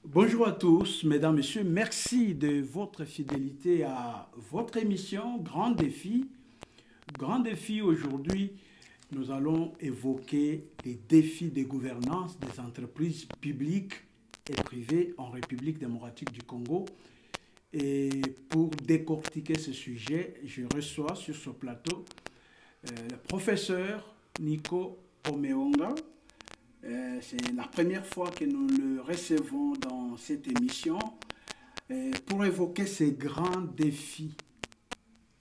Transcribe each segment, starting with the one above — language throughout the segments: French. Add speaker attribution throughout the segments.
Speaker 1: Bonjour à tous, mesdames, messieurs. Merci de votre fidélité à votre émission Grand Défi. Grand Défi, aujourd'hui, nous allons évoquer les défis de gouvernance des entreprises publiques et privées en République démocratique du Congo. Et pour décortiquer ce sujet, je reçois sur ce plateau le professeur Nico Omeonga. C'est la première fois que nous le recevons dans cette émission pour évoquer ces grands défis.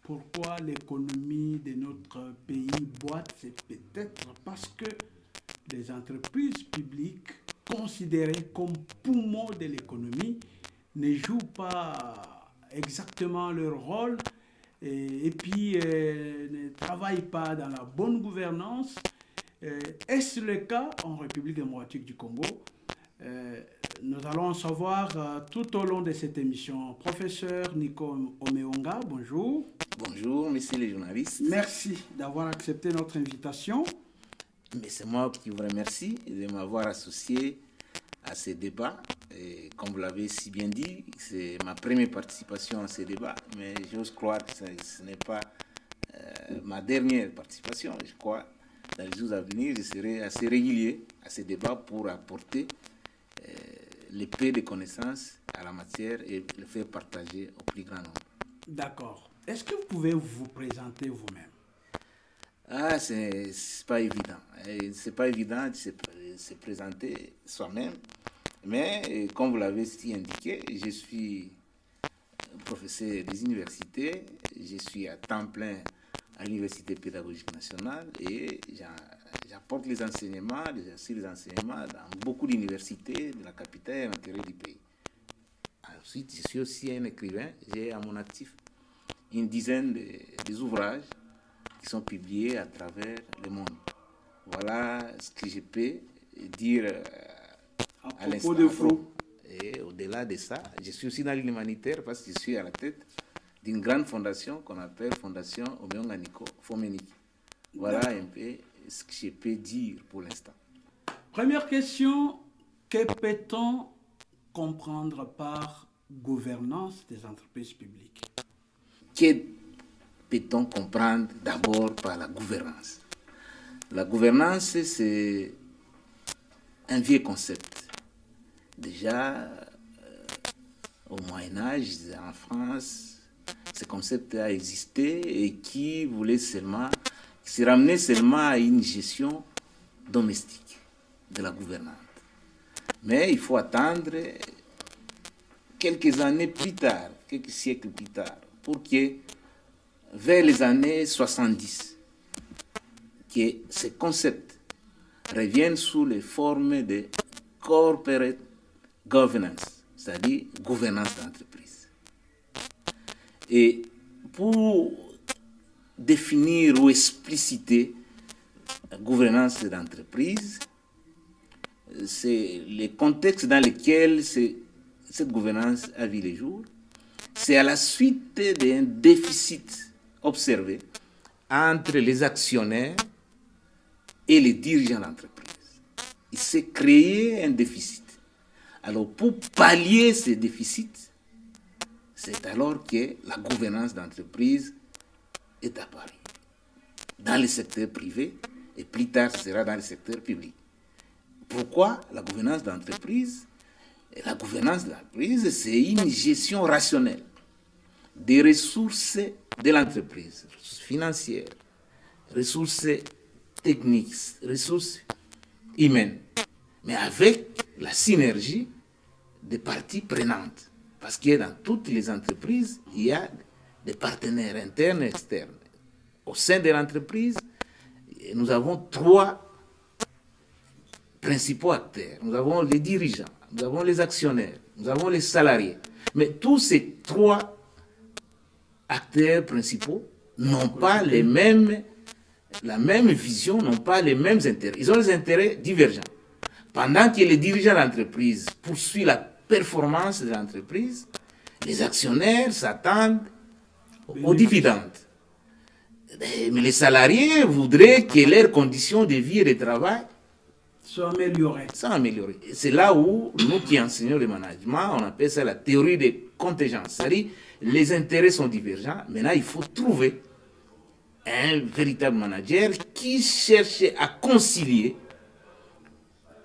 Speaker 1: Pourquoi l'économie de notre pays boite? C'est peut-être parce que les entreprises publiques, considérées comme poumons de l'économie, ne jouent pas exactement leur rôle et puis ne travaillent pas dans la bonne gouvernance. Est-ce le cas en République démocratique du Congo? Nous allons en savoir tout au long de cette émission. Professeur Nico Omeonga, bonjour.
Speaker 2: Bonjour, messieurs les journalistes.
Speaker 1: Merci d'avoir accepté notre invitation.
Speaker 2: Mais c'est moi qui vous remercie de m'avoir associé à ce débat. Et comme vous l'avez si bien dit, c'est ma première participation à ce débat, mais j'ose croire que ce n'est pas ma dernière participation. Je crois dans les jours à venir, je serai assez régulier à ces débats pour apporter l'épée de connaissances à la matière et le faire partager au plus grand nombre.
Speaker 1: D'accord. Est-ce que vous pouvez vous présenter vous-même?
Speaker 2: Ah, c'est pas évident. C'est pas évident de se présenter soi-même. Mais comme vous l'avez si indiqué, je suis professeur des universités, je suis à temps plein à l'Université pédagogique nationale et j'apporte les enseignements, j'assure les enseignements dans beaucoup d'universités de la capitale et à l'intérieur du pays. Ensuite, je suis aussi un écrivain, j'ai à mon actif une dizaine des ouvrages qui sont publiés à travers le monde. Voilà ce que je peux dire à l'instant. Et au-delà de ça, je suis aussi dans l'humanitaire parce que je suis à la tête d'une grande fondation qu'on appelle Fondation Omeonga Nico Fomeniki. Voilà un peu ce que je peux dire pour l'instant.
Speaker 1: Première question, que peut-on comprendre par gouvernance des entreprises publiques?
Speaker 2: Que peut-on comprendre d'abord par la gouvernance? La gouvernance, c'est un vieux concept. Déjà, au Moyen-Âge, en France, ce concept a existé et qui voulait seulement, qui se ramenait seulement à une gestion domestique de la gouvernante. Mais il faut attendre quelques années plus tard, quelques siècles plus tard, pour que vers les années 70, que ce concept revienne sous les formes de corporate governance, c'est-à-dire gouvernance d'entreprise. Et pour définir ou expliciter la gouvernance d'entreprise, c'est le contexte dans lequel cette gouvernance a vu le jour. C'est à la suite d'un déficit observé entre les actionnaires et les dirigeants d'entreprise. Il s'est créé un déficit. Alors, pour pallier ce déficit, c'est alors que la gouvernance d'entreprise est apparue dans le secteur privé et plus tard, ce sera dans le secteur public. Pourquoi la gouvernance d'entreprise? La gouvernance d'entreprise, c'est une gestion rationnelle des ressources de l'entreprise, ressources financières, ressources techniques, ressources humaines, mais avec la synergie des parties prenantes. Parce que dans toutes les entreprises, il y a des partenaires internes et externes. Au sein de l'entreprise, nous avons trois principaux acteurs. Nous avons les dirigeants, nous avons les actionnaires, nous avons les salariés. Mais tous ces trois acteurs principaux n'ont pas la même vision, n'ont pas les mêmes intérêts. Ils ont des intérêts divergents. Pendant que les dirigeants d'entreprise poursuivent la performance de l'entreprise, les actionnaires s'attendent aux dividendes. Mais les salariés voudraient que leurs conditions de vie et de travail
Speaker 1: soient améliorées.
Speaker 2: C'est là où nous qui enseignons le management, on appelle ça la théorie des contingences. C'est-à-dire, les intérêts sont divergents. Maintenant, il faut trouver un véritable manager qui cherche à concilier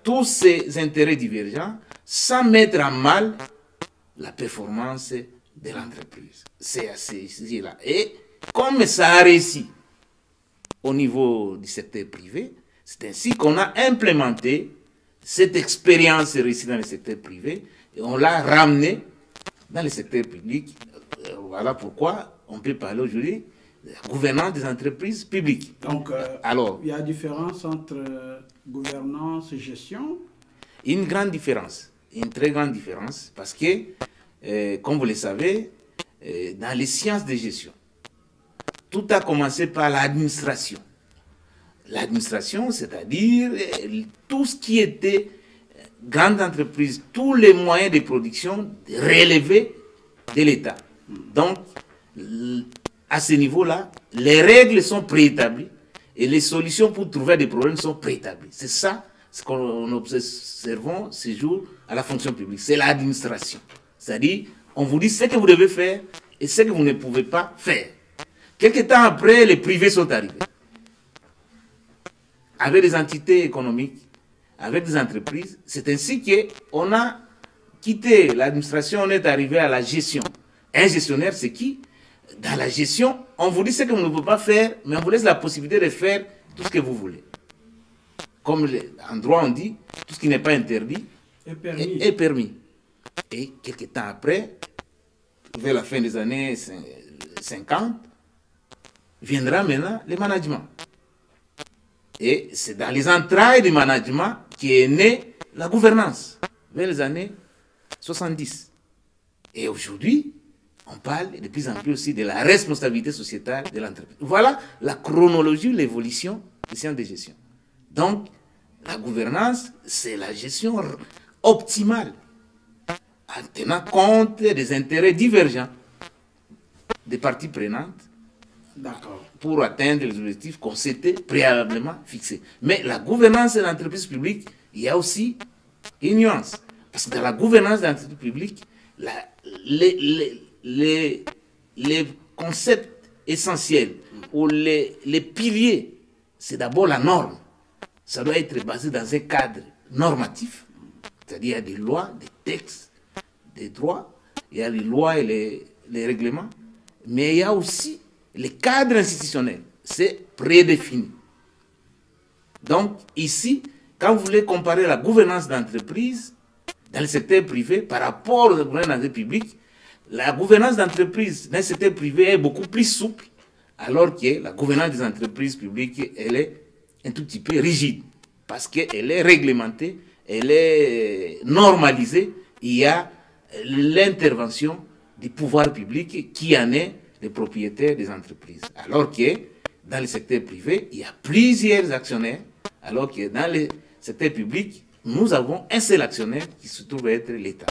Speaker 2: tous ces intérêts divergents sans mettre à mal la performance de l'entreprise. C'est là. Et comme ça a réussi au niveau du secteur privé, c'est ainsi qu'on a implémenté cette expérience réussie dans le secteur privé et on l'a ramené dans le secteur public. Voilà pourquoi on peut parler aujourd'hui de la gouvernance des entreprises publiques.
Speaker 1: Donc,
Speaker 2: alors,
Speaker 1: il y a différence entre gouvernance et gestion?
Speaker 2: Une grande différence, une très grande différence, parce que, comme vous le savez, dans les sciences de gestion, tout a commencé par l'administration. L'administration, c'est-à-dire tout ce qui était grande entreprise, tous les moyens de production relevés de l'État. Donc, à ce niveau-là, les règles sont préétablies et les solutions pour trouver des problèmes sont préétablies. C'est ça ce qu'on observe ces jours à la fonction publique. C'est l'administration. C'est-à-dire, on vous dit ce que vous devez faire et ce que vous ne pouvez pas faire. Quelque temps après, les privés sont arrivés. Avec des entités économiques, avec des entreprises. C'est ainsi qu'on a quitté l'administration, on est arrivé à la gestion. Un gestionnaire, c'est qui? Dans la gestion, on vous dit ce que vous ne pouvez pas faire, mais on vous laisse la possibilité de faire tout ce que vous voulez. Comme en droit, on dit, tout ce qui n'est pas interdit est permis. Et quelques temps après, vers la fin des années 50, viendra maintenant le management. Et c'est dans les entrailles du management qu'est née la gouvernance, vers les années 70. Et aujourd'hui, on parle de plus en plus aussi de la responsabilité sociétale de l'entreprise. Voilà la chronologie, l'évolution des sciences de gestion. Donc, la gouvernance, c'est la gestion optimale, en tenant compte des intérêts divergents des parties prenantes pour atteindre les objectifs qu'on s'était préalablement fixés. Mais la gouvernance de l'entreprise publique, il y a aussi une nuance. Parce que dans la gouvernance de l'entreprise publique, les concepts essentiels ou les piliers, c'est d'abord la norme. Ça doit être basé dans un cadre normatif, c'est-à-dire il y a des lois, des textes, des droits, il y a les lois et les règlements, mais il y a aussi les cadres institutionnels, c'est prédéfini. Donc ici, quand vous voulez comparer la gouvernance d'entreprise dans le secteur privé par rapport à la gouvernance d'entreprise publique, la gouvernance d'entreprise dans le secteur privé est beaucoup plus souple, alors que la gouvernance des entreprises publiques, elle est un tout petit peu rigide, parce qu'elle est réglementée, elle est normalisée, il y a l'intervention du pouvoir public qui en est les propriétaires des entreprises. Alors que dans le secteur privé, il y a plusieurs actionnaires, alors que dans le secteur public, nous avons un seul actionnaire qui se trouve être l'État.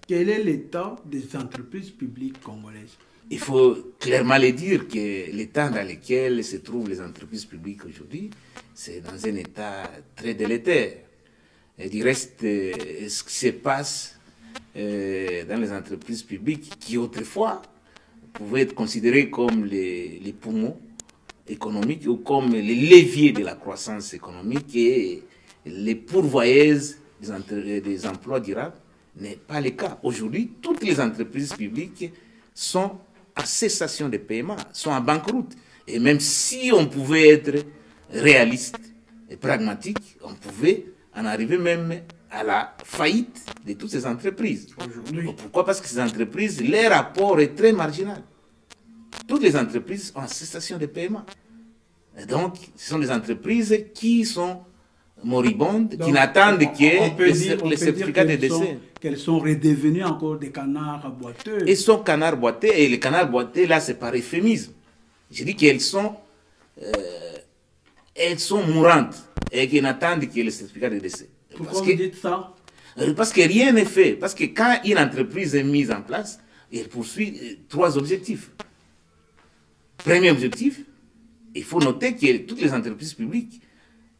Speaker 1: Quel est l'état des entreprises publiques congolaises?
Speaker 2: Il faut clairement le dire que l'état dans lequel se trouvent les entreprises publiques aujourd'hui, c'est dans un état très délétère. Et du reste, ce qui se passe dans les entreprises publiques, qui autrefois pouvaient être considérées comme les poumons économiques ou comme les leviers de la croissance économique et les pourvoyeuses des emplois durables, n'est pas le cas. Aujourd'hui, toutes les entreprises publiques sont en cessation de paiement, sont en banqueroute. Et même si on pouvait être réaliste et pragmatique, on pouvait en arriver même à la faillite de toutes ces entreprises. Aujourd'hui. Pourquoi? Parce que ces entreprises, leur rapport est très marginal. Toutes les entreprises sont en cessation de paiement. Et donc, ce sont des entreprises qui sont moribondes, donc, qui n'attendent que les certificats de décès.
Speaker 1: Qu'elles sont redevenues encore des canards boiteux.
Speaker 2: Elles sont canards boiteux, et les canards boiteux, là, c'est par euphémisme. Je dis qu'elles sont mourantes et qu'elles n'attendent que les certificats de décès.
Speaker 1: Pourquoi vous dites ça?
Speaker 2: Parce que rien n'est fait. Parce que quand une entreprise est mise en place, Et elle poursuit 3 objectifs. Premier objectif, il faut noter que toutes les entreprises publiques,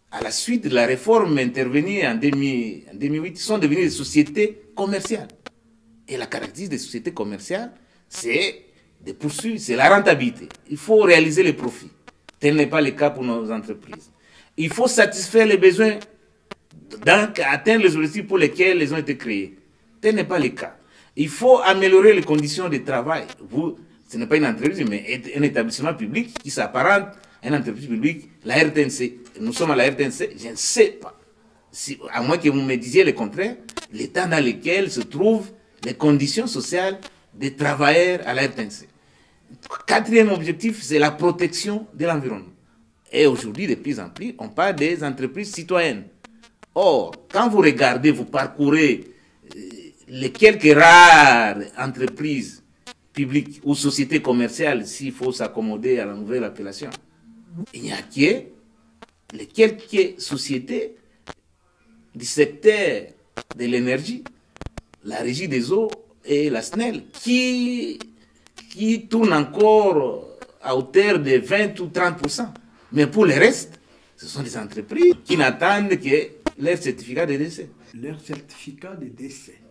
Speaker 2: à la suite de la réforme intervenue en 2008, sont devenues des sociétés commerciales. Et la caractéristique des sociétés commerciales, c'est de poursuivre, c'est la rentabilité. Il faut réaliser les profits. Tel n'est pas le cas pour nos entreprises. Il faut satisfaire les besoins, donc atteindre les objectifs pour lesquels elles ont été créées. Tel n'est pas le cas. Il faut améliorer les conditions de travail. Ce n'est pas une entreprise, mais un établissement public qui s'apparente à une entreprise publique, la RTNC. Nous sommes à la RTNC, je ne sais pas. À moins que vous me disiez le contraire, l'état dans lequel se trouvent les conditions sociales des travailleurs à la RTNC. Quatrième objectif, c'est la protection de l'environnement. Et aujourd'hui, de plus en plus, on parle des entreprises citoyennes. Or, quand vous regardez, vous parcourez les quelques rares entreprises publiques ou sociétés commerciales, s'il faut s'accommoder à la nouvelle appellation, il n'y a que les quelques sociétés du secteur de l'énergie, la Régie des eaux et la SNEL, qui tournent encore à hauteur de 20 ou 30%. Mais pour le reste, ce sont des entreprises qui n'attendent que leur certificat de décès.
Speaker 1: Leur certificat de décès.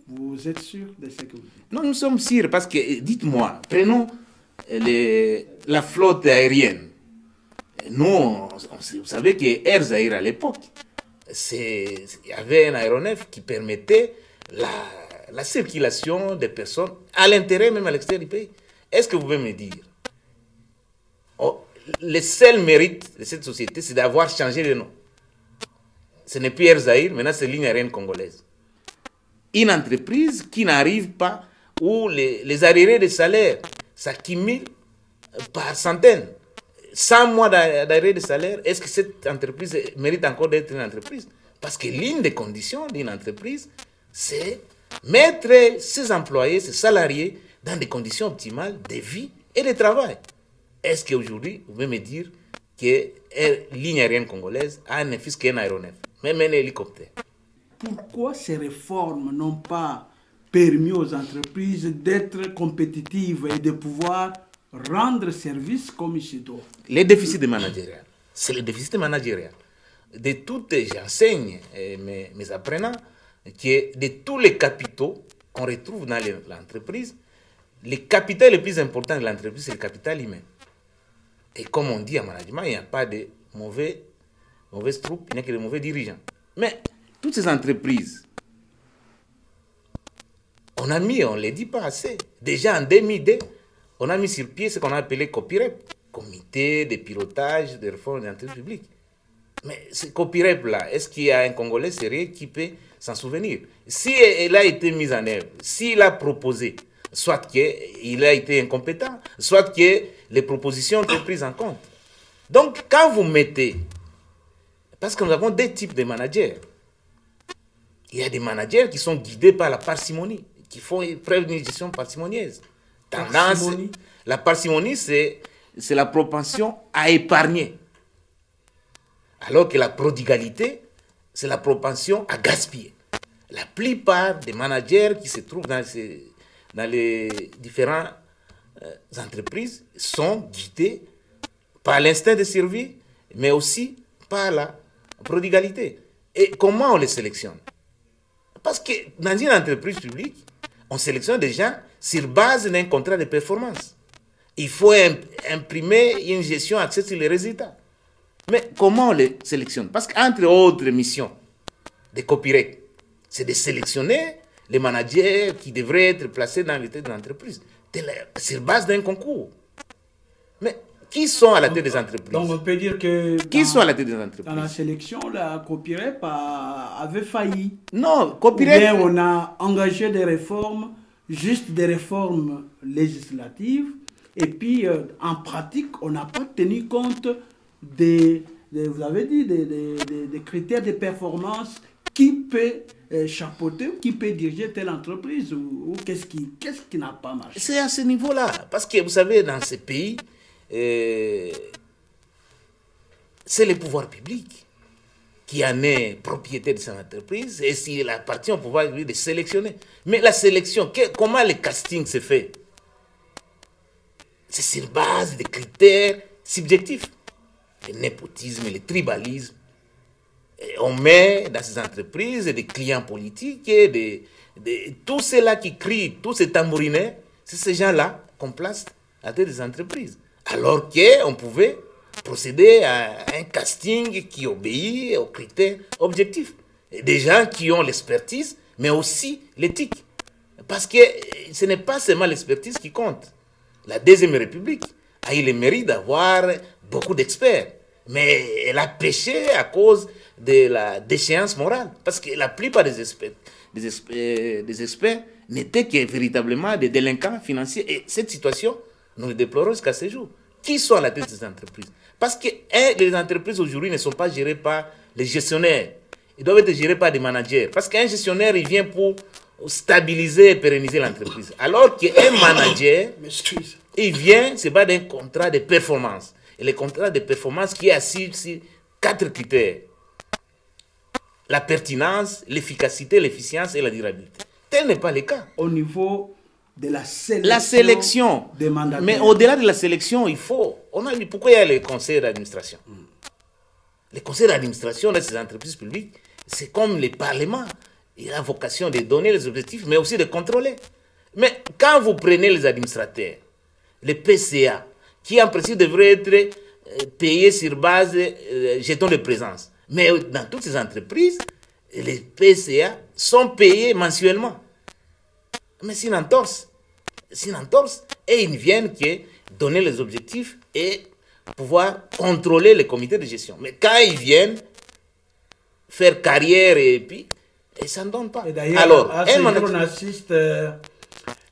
Speaker 1: Vous êtes sûr de ce que vous dites?
Speaker 2: Non, nous sommes sûrs parce que, dites-moi, prenons la flotte aérienne. Nous, vous savez que Air Zaïre à l'époque, il y avait un aéronef qui permettait la circulation des personnes à l'intérieur, même à l'extérieur du pays. Est-ce que vous pouvez me dire, le seul mérite de cette société, c'est d'avoir changé de nom. Ce n'est plus Air Zaïre, maintenant c'est Ligne aérienne congolaise. Une entreprise qui n'arrive pas, où les arriérés de salaire s'accumulent par centaines. 100 mois d'arrêt de salaire, est-ce que cette entreprise mérite encore d'être une entreprise? Parce que l'une des conditions d'une entreprise, c'est mettre ses employés, ses salariés, dans des conditions optimales de vie et de travail. Est-ce qu'aujourd'hui, vous pouvez me dire que Ligne aérienne congolaise a un fils qu'un aéronef, même un hélicoptère?
Speaker 1: Pourquoi ces réformes n'ont pas permis aux entreprises d'être compétitives et de pouvoir rendre service comme il se doit?
Speaker 2: Les déficits managériels, c'est le déficit managériel. De toutes, j'enseigne mes apprenants que de tous les capitaux qu'on retrouve dans l'entreprise, le capital le plus important de l'entreprise, c'est le capital humain. Et comme on dit en management, il n'y a pas de mauvaises troupes, il n'y a que de mauvais dirigeants. Mais toutes ces entreprises, on ne les dit pas assez. Déjà en 2002, on a mis sur pied ce qu'on a appelé COPIREP, Comité de pilotage des réformes de l'entreprise publique. Mais ce COPIREP-là, est-ce qu'il y a un Congolais sérieux qui peut s'en souvenir? Si elle a été mise en œuvre, s'il a proposé, soit qu'il a été incompétent, soit que les propositions ont été prises en compte. Donc, quand vous mettez, parce que nous avons deux types de managers, il y a des managers qui sont guidés par la parcimonie, qui font preuve d'une gestion parcimonieuse. La parcimonie, c'est la propension à épargner. Alors que la prodigalité, c'est la propension à gaspiller. La plupart des managers qui se trouvent dans les différentes entreprises sont guidés par l'instinct de survie, mais aussi par la prodigalité. Et comment on les sélectionne? Parce que dans une entreprise publique, on sélectionne des gens sur base d'un contrat de performance. Il faut imprimer une gestion axée sur les résultats. Mais comment on les sélectionne? Parce qu'entre autres missions des copyrights, c'est de sélectionner les managers qui devraient être placés dans la tête de l'entreprise sur base d'un concours. Mais qui sont à la tête des entreprises?
Speaker 1: Donc on peut dire que
Speaker 2: qui sont à la tête des entreprises?
Speaker 1: Dans la sélection, la COPIREP avait failli.
Speaker 2: Non, COPIREP...
Speaker 1: Mais on a engagé des réformes, juste des réformes législatives, et puis en pratique, on n'a pas tenu compte vous avez dit, des critères de performance qui peut chapeauter, qui peut diriger telle entreprise, ou qu'est-ce qui n'a pas marché?
Speaker 2: C'est à ce niveau-là. Parce que vous savez, dans ces pays, c'est les pouvoirs publics qui en est propriétaire de son entreprise et s'il appartient au pouvoir de sélectionner. Mais la sélection, comment le casting se fait? C'est sur base de critères subjectifs. Le népotisme, le tribalisme. Et on met dans ces entreprises des clients politiques et tous ceux-là qui crient, tous ces tambourinets, c'est ces gens-là qu'on place à tête des entreprises. Alors qu'on pouvait procéder à un casting qui obéit aux critères objectifs. Et des gens qui ont l'expertise, mais aussi l'éthique. Parce que ce n'est pas seulement l'expertise qui compte. La Deuxième République a eu le mérite d'avoir beaucoup d'experts. Mais elle a péché à cause de la déchéance morale. Parce que la plupart des experts n'étaient que véritablement des délinquants financiers. Et cette situation, nous le déplorons jusqu'à ce jour. Qui sont à la tête des entreprises? Parce que les entreprises aujourd'hui ne sont pas gérées par les gestionnaires. Ils doivent être gérés par des managers. Parce qu'un gestionnaire, il vient pour stabiliser et pérenniser l'entreprise. Alors qu'un manager, il vient, c'est pas d'un contrat de performance. Et le contrat de performance qui est assis sur 4 critères. La pertinence, l'efficacité, l'efficience et la durabilité. Tel n'est pas le cas.
Speaker 1: Au niveau de la
Speaker 2: sélection
Speaker 1: des mandataires.
Speaker 2: Mais au-delà de la sélection, il faut... On a vu pourquoi il y a les conseils d'administration. Les conseils d'administration de ces entreprises publiques, c'est comme les parlements. Il a vocation de donner les objectifs, mais aussi de contrôler. Mais quand vous prenez les administrateurs, les PCA, qui en principe devraient être payés sur base de jetons de présence. Mais dans toutes ces entreprises, les PCA sont payés mensuellement. Mais c'est une entorse. Et ils viennent que donner les objectifs et pouvoir contrôler les comités de gestion. Mais quand ils viennent faire carrière et puis, ça ne donne pas.
Speaker 1: Et d'ailleurs, on assiste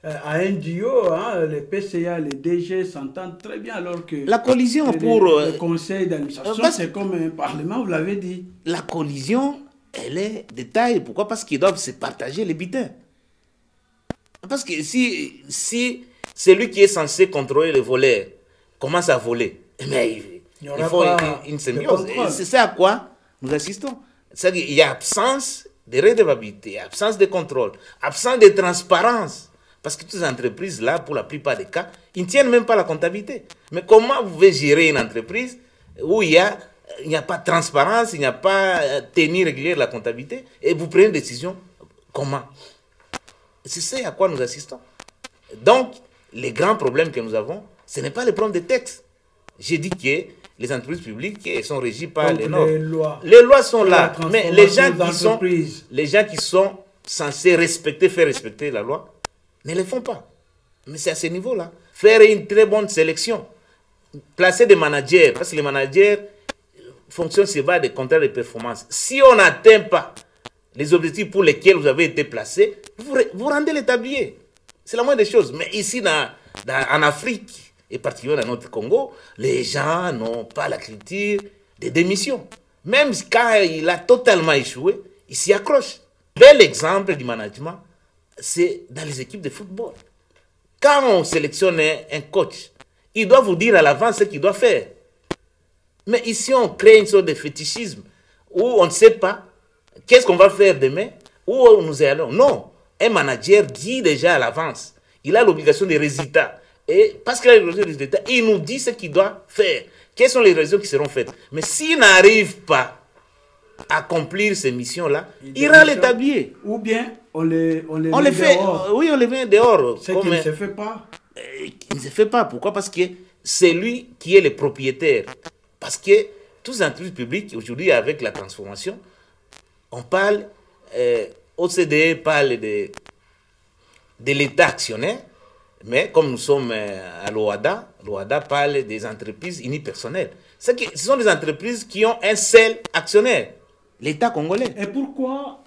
Speaker 1: à un duo, hein, les PCA, les DG s'entendent très bien alors que
Speaker 2: la collision
Speaker 1: le conseil d'administration, c'est comme un parlement, vous l'avez dit.
Speaker 2: La collision, elle est de taille. Pourquoi? Parce qu'ils doivent se partager les butins. Parce que si celui qui est censé contrôler les voleurs commence à voler, mais il faut une symbiose. C'est ça à quoi nous assistons. C'est-à-dire qu'il y a absence de redevabilité, absence de contrôle, absence de transparence. Parce que toutes ces entreprises-là, pour la plupart des cas, ils ne tiennent même pas la comptabilité. Mais comment vous pouvez gérer une entreprise où il n'y a pas de transparence, il n'y a pas tenue régulière de la comptabilité, et vous prenez une décision, comment? C'est ça à quoi nous assistons. Donc, les grands problèmes que nous avons, ce n'est pas le problème des textes. J'ai dit que les entreprises publiques sont régies par les normes. Les lois sont là, mais les gens qui sont censés faire respecter la loi, ne le font pas. Mais c'est à ce niveau-là. Faire une très bonne sélection. Placer des managers, parce que les managers fonctionnent sur base des contrats de performance. Si on n'atteint pas les objectifs pour lesquels vous avez été placé, vous rendez les tabliers. C'est la moindre des choses. Mais ici, en Afrique, et particulièrement dans notre Congo, les gens n'ont pas la culture des démissions. Même quand il a totalement échoué, il s'y accroche. Bel exemple du management, c'est dans les équipes de football. Quand on sélectionne un coach, il doit vous dire à l'avance ce qu'il doit faire. Mais ici, on crée une sorte de fétichisme où on ne sait pas qu'est-ce qu'on va faire demain, où nous allons. Non, un manager dit déjà à l'avance. Il a l'obligation des résultats. Et parce qu'il a l'obligation des résultats, il nous dit ce qu'il doit faire. Quelles sont les raisons qui seront faites. Mais s'il n'arrive pas à accomplir ces missions-là, il rend les tabliers.
Speaker 1: Ou bien on les
Speaker 2: fait dehors. Oui, on les met dehors.
Speaker 1: Ce qui ne se fait pas.
Speaker 2: Il ne se fait pas. Pourquoi? Parce que c'est lui qui est le propriétaire. Parce que tous les entreprises publiques, aujourd'hui, avec la transformation, on parle, OCDE parle de l'État actionnaire, mais comme nous sommes à l'OADA parle des entreprises unipersonnelles. Ce sont des entreprises qui ont un seul actionnaire, l'État congolais.
Speaker 1: Et pourquoi,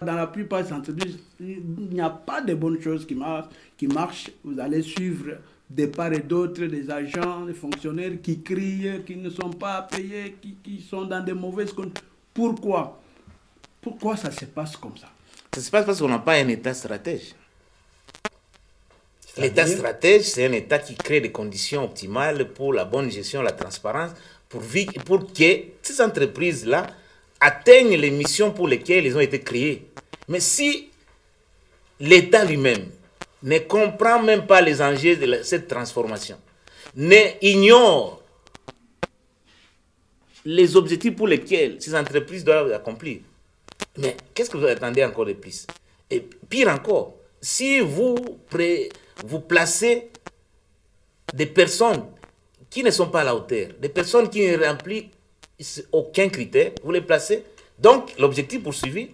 Speaker 1: dans la plupart des entreprises, il n'y a pas de bonnes choses qui marchent? Vous allez suivre de part et d'autre des agents, des fonctionnaires qui crient, qui ne sont pas payés, qui sont dans de mauvaises conditions. Pourquoi? Pourquoi ça se passe comme ça?
Speaker 2: Ça se passe parce qu'on n'a pas un État stratège. L'État stratège, c'est un État qui crée des conditions optimales pour la bonne gestion, la transparence, pour que ces entreprises-là atteignent les missions pour lesquelles ils ont été créés. Mais si l'État lui-même ne comprend même pas les enjeux de cette transformation, ignore les objectifs pour lesquels ces entreprises doivent accomplir, mais qu'est-ce que vous attendez encore de plus? Et pire encore, si vous placez des personnes qui ne sont pas à la hauteur, des personnes qui ne remplissent aucun critère, vous les placez. Donc, l'objectif poursuivi,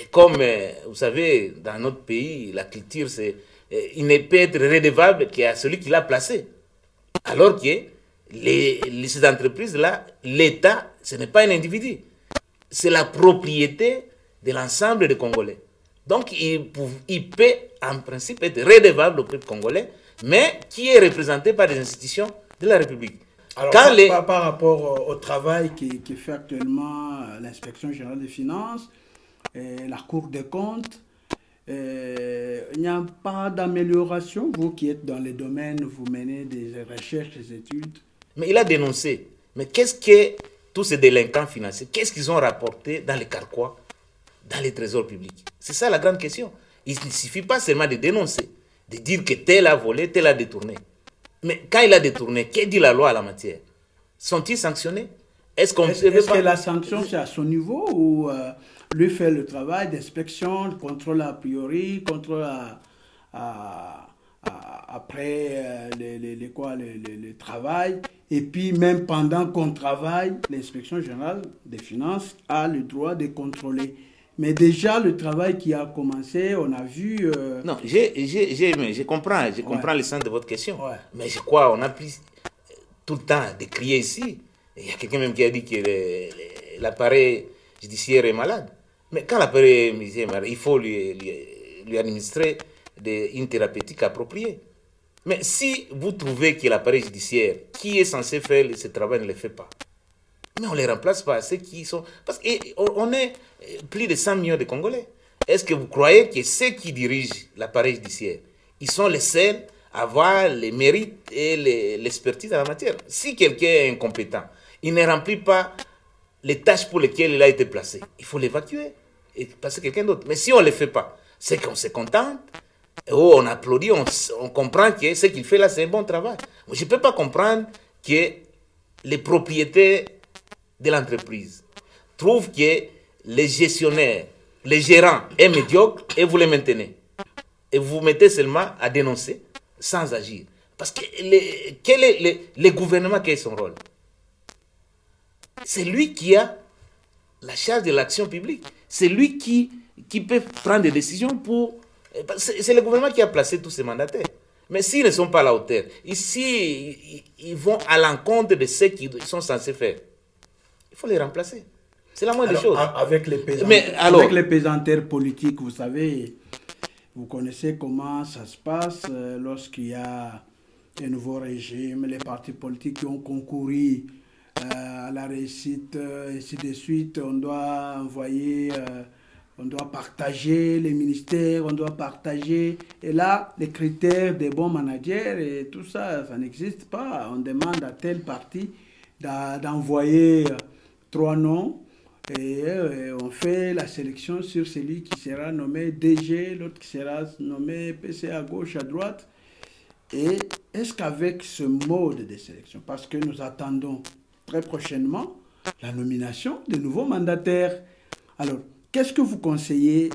Speaker 2: comme vous savez, dans notre pays, la culture, il ne peut être redevable qu'à celui qui l'a placé. Alors que ces entreprises-là, l'État, ce n'est pas un individu. C'est la propriété de l'ensemble des Congolais. Donc, il peut, en principe, être redevable au peuple congolais, mais qui est représenté par des institutions de la République.
Speaker 1: Alors, par rapport au travail qui fait actuellement l'inspection générale des finances, la Cour des comptes, il n'y a pas d'amélioration. Vous qui êtes dans les domaines, vous menez des recherches, des études.
Speaker 2: Mais il a dénoncé. Mais qu'est-ce que tous ces délinquants financiers, qu'est-ce qu'ils ont rapporté dans les carquois, dans les trésors publics? C'est ça la grande question. Il ne suffit pas seulement de dénoncer, de dire que tel a volé, tel a détourné. Mais quand il a détourné, qu'est-ce que dit la loi à la matière? Sont-ils sanctionnés?
Speaker 1: Est-ce que la sanction, c'est à son niveau ou lui fait le travail d'inspection, de contrôle a priori, contrôle après le travail, et puis même pendant qu'on travaille, l'inspection générale des finances a le droit de contrôler. Mais déjà, le travail qui a commencé, on a vu...
Speaker 2: Non, je comprends le sens de votre question. Ouais. Mais je crois on a pu tout le temps décrier ici. Il y a quelqu'un même qui a dit que l'appareil judiciaire est malade. Mais quand l'appareil judiciaire est malade, il faut lui administrer une thérapeutique appropriée. Mais si vous trouvez que l'appareil judiciaire, qui est censé faire ce travail, ne le fait pas, mais on ne les remplace pas, ceux qui sont... Parce qu'on est plus de 100 millions de Congolais. Est-ce que vous croyez que ceux qui dirigent l'appareil judiciaire, ils sont les seuls à avoir les mérites et l'expertise en la matière? Si quelqu'un est incompétent, il ne remplit pas les tâches pour lesquelles il a été placé, il faut l'évacuer et passer quelqu'un d'autre. Mais si on ne le fait pas, c'est qu'on se contente, on applaudit, on comprend que ce qu'il fait là, c'est un bon travail. Je ne peux pas comprendre que les propriétaires de l'entreprise trouvent que les gestionnaires, les gérants est médiocre et vous les maintenez. Et vous vous mettez seulement à dénoncer sans agir. Parce que quel est le gouvernement, quel est son rôle? C'est lui qui a la charge de l'action publique. C'est lui qui peut prendre des décisions pour... C'est le gouvernement qui a placé tous ces mandataires. Mais s'ils ne sont pas à la hauteur, ici, ils vont à l'encontre de ce qu'ils sont censés faire. Il faut les remplacer. C'est la moindre des choses.
Speaker 1: Avec les pesanteurs politiques, vous savez, vous connaissez comment ça se passe lorsqu'il y a un nouveau régime, les partis politiques qui ont concouru à la réussite, ainsi de suite. On doit envoyer, on doit partager les ministères, on doit partager. Et là, les critères des bons managers et tout ça, ça n'existe pas. On demande à tel parti d'envoyer 3 noms. Et on fait la sélection sur celui qui sera nommé DG, l'autre qui sera nommé PC à gauche, à droite. Et est-ce qu'avec ce mode de sélection, parce que nous attendons très prochainement la nomination de nouveaux mandataires, alors qu'est-ce que vous conseillez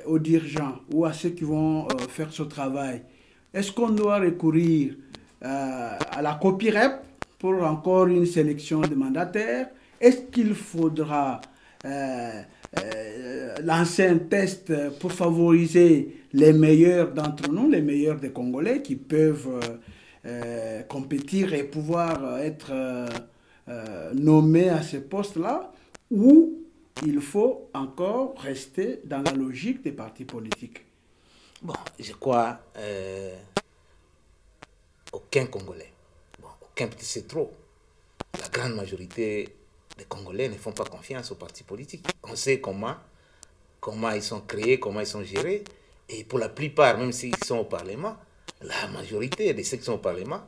Speaker 1: aux dirigeants ou à ceux qui vont faire ce travail? Est-ce qu'on doit recourir à la copie-rep pour encore une sélection de mandataires? Est-ce qu'il faudra lancer un test pour favoriser les meilleurs d'entre nous, les meilleurs des Congolais qui peuvent compétir et pouvoir être nommés à ce poste-là, ou il faut encore rester dans la logique des partis politiques?
Speaker 2: Bon, je crois aucun Congolais, aucun petit, c'est trop. La grande majorité des Congolais ne font pas confiance aux partis politiques. On sait comment ils sont créés, comment ils sont gérés. Et pour la plupart, même s'ils sont au Parlement, la majorité de ceux qui sont au Parlement,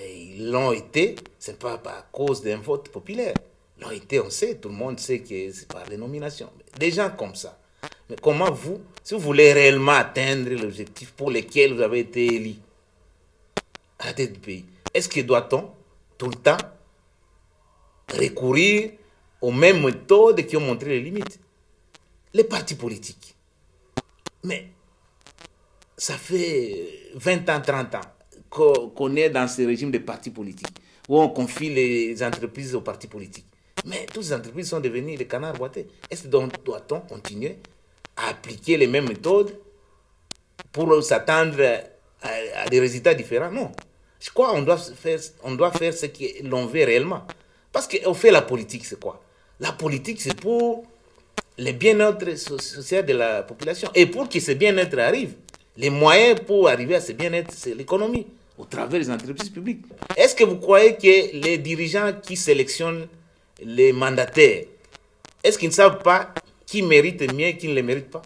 Speaker 2: ils l'ont été, ce n'est pas à cause d'un vote populaire. L'OIT, on sait, tout le monde sait que c'est par les nominations. Des gens comme ça. Mais comment vous, si vous voulez réellement atteindre l'objectif pour lequel vous avez été élu à la tête du pays, est-ce que doit-on tout le temps recourir aux mêmes méthodes qui ont montré les limites? Les partis politiques. Mais ça fait 20 ans, 30 ans qu'on est dans ce régime de partis politiques, où on confie les entreprises aux partis politiques. Mais toutes ces entreprises sont devenues des canards boités. Est-ce que doit-on continuer à appliquer les mêmes méthodes pour s'attendre à des résultats différents? Non. Je crois qu'on doit faire ce que l'on veut réellement. Parce qu'on fait la politique, c'est quoi? La politique, c'est pour le bien-être social de la population. Et pour que ce bien-être arrive, les moyens pour arriver à ce bien-être, c'est l'économie, au travers des entreprises publiques. Est-ce que vous croyez que les dirigeants qui sélectionnent les mandataires, est-ce qu'ils ne savent pas qui mérite mieux et qui ne le mérite pas?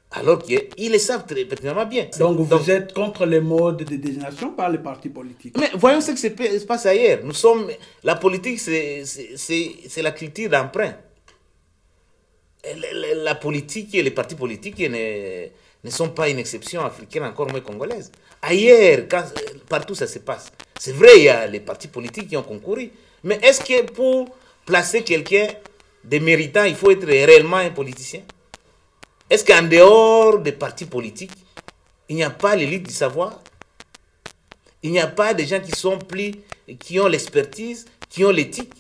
Speaker 2: Alors qu'ils le savent très pertinemment bien.
Speaker 1: Donc vous êtes contre les modes de désignation par les partis politiques.
Speaker 2: Mais voyons ce qui se passe ailleurs. La politique, c'est la culture d'emprunt. La politique et les partis politiques ne sont pas une exception africaine, encore moins congolaise. Ailleurs, partout ça se passe. C'est vrai, il y a les partis politiques qui ont concouru. Mais est-ce que pour placer quelqu'un de méritant, il faut être réellement un politicien? Est-ce qu'en dehors des partis politiques, il n'y a pas l'élite du savoir? Il n'y a pas des gens qui ont l'expertise, qui ont l'éthique,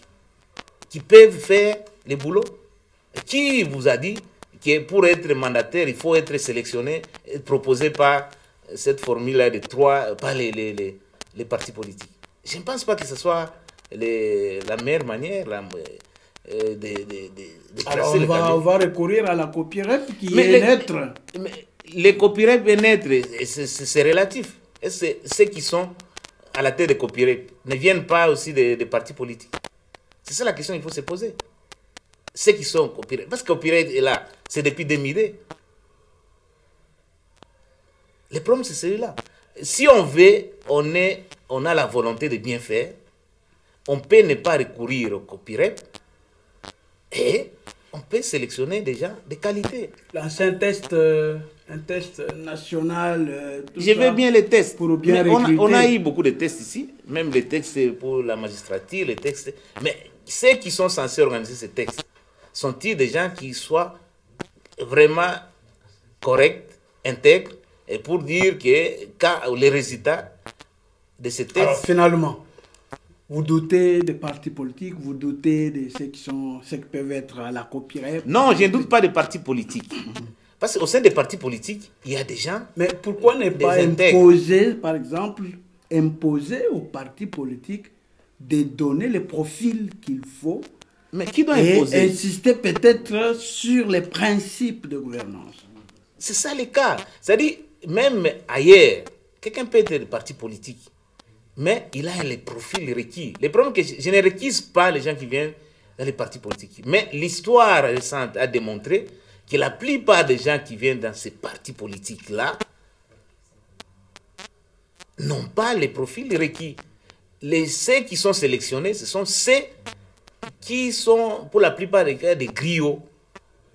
Speaker 2: qui peuvent faire les boulots? Qui vous a dit que pour être mandataire, il faut être sélectionné et proposé par cette formule-là de 3, par les partis politiques? Je ne pense pas que ce soit la meilleure manière de
Speaker 1: alors
Speaker 2: placer
Speaker 1: on va recourir à la copierep qui est naître.
Speaker 2: Mais les copierep est naître, c'est relatif. Et ceux qui sont à la tête des copierep ne viennent pas aussi des partis politiques? C'est ça la question qu'il faut se poser. Ceux qui sont copierep, parce que copierep est là, c'est depuis 2000. Le problème c'est celui-là. Si on veut, on a la volonté de bien faire, on peut ne pas recourir au copierep et on peut sélectionner des gens de qualité.
Speaker 1: L'ancien test, un test national.
Speaker 2: Je veux bien les tests.
Speaker 1: Pour bien
Speaker 2: on a eu beaucoup de tests ici, même les textes pour la magistrature, les textes. Mais ceux qui sont censés organiser ces textes, sont-ils des gens qui soient vraiment corrects, intègres, et pour dire que les résultats de ces textes...
Speaker 1: Alors finalement, vous doutez des partis politiques, vous doutez de ceux qui peuvent être à la copierep?
Speaker 2: Non, je ne doute pas des partis politiques. Parce qu'au sein des partis politiques, il y a des gens...
Speaker 1: Mais pourquoi ne pas imposer, par exemple, imposer aux partis politiques de donner les profils qu'il faut?
Speaker 2: Mais qui doit
Speaker 1: et
Speaker 2: imposer?
Speaker 1: Insister peut-être sur les principes de gouvernance.
Speaker 2: C'est ça le cas. C'est-à-dire, même ailleurs, quelqu'un peut être de parti politique, mais il a les profils requis. Le problème est que je ne requise pas les gens qui viennent dans les partis politiques. Mais l'histoire récente a démontré que la plupart des gens qui viennent dans ces partis politiques-là n'ont pas les profils requis. Ceux qui sont sélectionnés, ce sont ceux qui sont, pour la plupart des cas, des griots,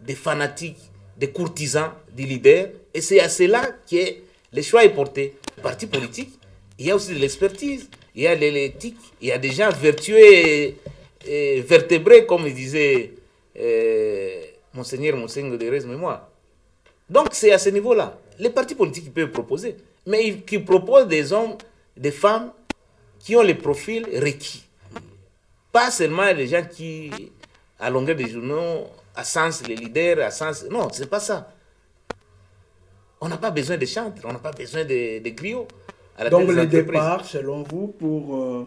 Speaker 2: des fanatiques, des courtisans, des leaders. Et c'est à cela que le choix est porté. Les partis politiques, il y a aussi de l'expertise, il y a de l'éthique, il y a des gens vertueux et vertébrés, comme disait Monseigneur de Rez Mémoire. Donc c'est à ce niveau-là. Les partis politiques peuvent proposer, mais qui proposent des hommes, des femmes qui ont les profils requis. Pas seulement les gens qui, à longueur de journaux, ascensent les leaders, ascensent... Non, c'est pas ça. On n'a pas besoin de chantres, on n'a pas besoin de griots.
Speaker 1: Donc le départ, selon vous, pour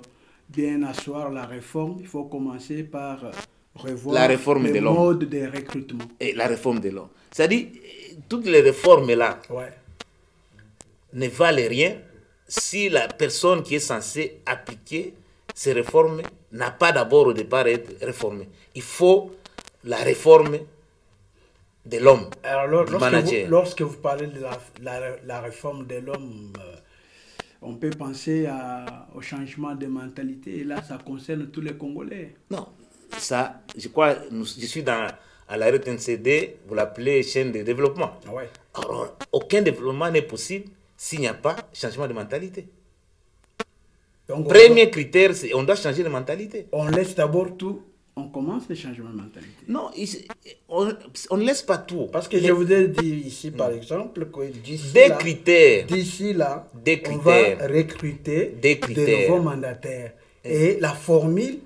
Speaker 1: bien asseoir la réforme, il faut commencer par revoir
Speaker 2: la réforme
Speaker 1: le mode de recrutement.
Speaker 2: Et la réforme de l'homme. C'est-à-dire, toutes les réformes-là ne valent rien si la personne qui est censée appliquer ces réformes n'a pas d'abord au départ à être réformée. Il faut la réforme de l'homme, du manager.
Speaker 1: Lorsque vous parlez de la réforme de l'homme, on peut penser au changement de mentalité. Et là, ça concerne tous les Congolais.
Speaker 2: Non, ça, je crois, je suis à la RTNCD, vous l'appelez chaîne de développement.
Speaker 1: Ah ouais.
Speaker 2: Alors, aucun développement n'est possible s'il n'y a pas changement de mentalité.
Speaker 1: Donc,
Speaker 2: Premier critère, c'est on doit changer de mentalité.
Speaker 1: on laisse d'abord tout, on commence le changement de mentalité.
Speaker 2: Non, on ne laisse pas tout.
Speaker 1: Parce que je vous ai dit ici, par exemple, que d'ici là, on va recruter de nouveaux mandataires. Et la formule,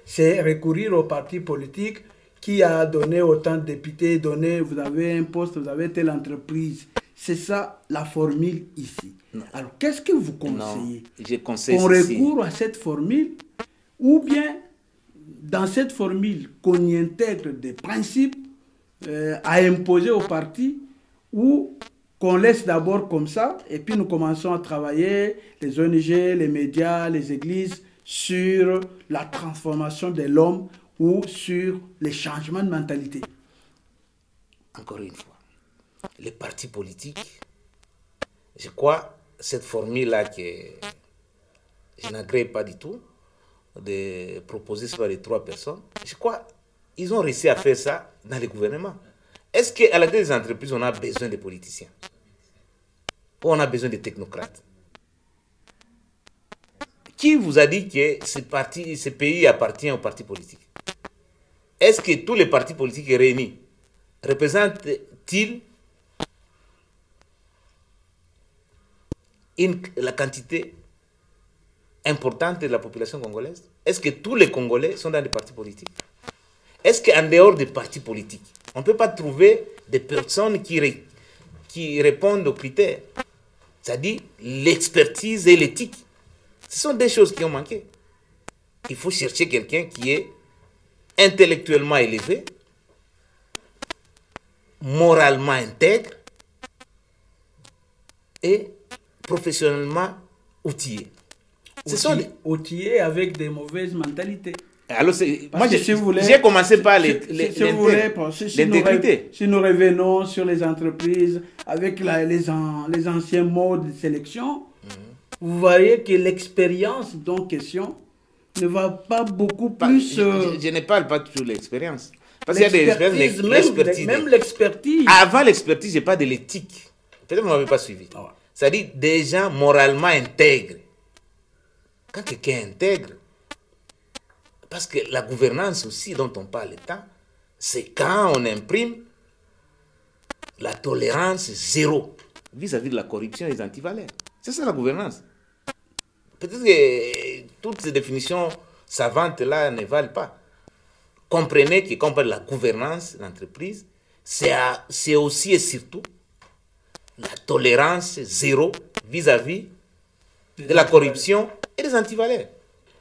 Speaker 1: c'est recourir au parti politique qui a donné autant de députés, vous avez un poste, vous avez telle entreprise. C'est ça la formule ici. Non. Alors, qu'est-ce que vous conseillez?
Speaker 2: Je conseille
Speaker 1: on recourt à cette formule ou bien dans cette formule qu'on y intègre des principes à imposer au parti ou qu'on laisse d'abord comme ça et puis nous commençons à travailler, les ONG, les médias, les églises, sur la transformation de l'homme ou sur les changements de mentalité.
Speaker 2: Encore une fois, les partis politiques, je crois, cette formule-là que je n'agrée pas du tout, de proposer par les 3 personnes, je crois ils ont réussi à faire ça dans les gouvernements. Est-ce qu'à la tête des entreprises, on a besoin de politiciens? Ou on a besoin de technocrates? Qui vous a dit que ce pays appartient aux partis politiques? Est-ce que tous les partis politiques réunis représentent-ils la quantité importante de la population congolaise? Est-ce que tous les Congolais sont dans des partis politiques? Est-ce qu'en dehors des partis politiques, on ne peut pas trouver des personnes qui répondent aux critères? C'est-à-dire l'expertise et l'éthique. Ce sont des choses qui ont manqué. Il faut chercher quelqu'un qui est intellectuellement élevé, moralement intègre et professionnellement outillé.
Speaker 1: Outillé avec des mauvaises mentalités.
Speaker 2: Alors, moi, j'ai commencé par
Speaker 1: l'intégrité. Si nous revenons sur les entreprises avec les anciens modes de sélection, vous voyez que l'expérience dont question ne va pas beaucoup plus...
Speaker 2: Je ne parle pas toujours de l'expérience. Parce qu'il y a des expériences,
Speaker 1: même l'expertise.
Speaker 2: Avant l'expertise, je parle de l'éthique. Peut-être que vous ne m'avez pas suivi. Ah. C'est-à-dire des gens moralement intègres. Quand quelqu'un est intègre, parce que la gouvernance aussi dont on parle tant, c'est quand on imprime la tolérance zéro vis-à-vis de la corruption et des antivaleurs. C'est ça la gouvernance. Peut-être que toutes ces définitions savantes-là ne valent pas. Comprenez que quand on parle de la gouvernance de l'entreprise, c'est aussi et surtout la tolérance zéro vis-à-vis de la corruption et des antivaleurs.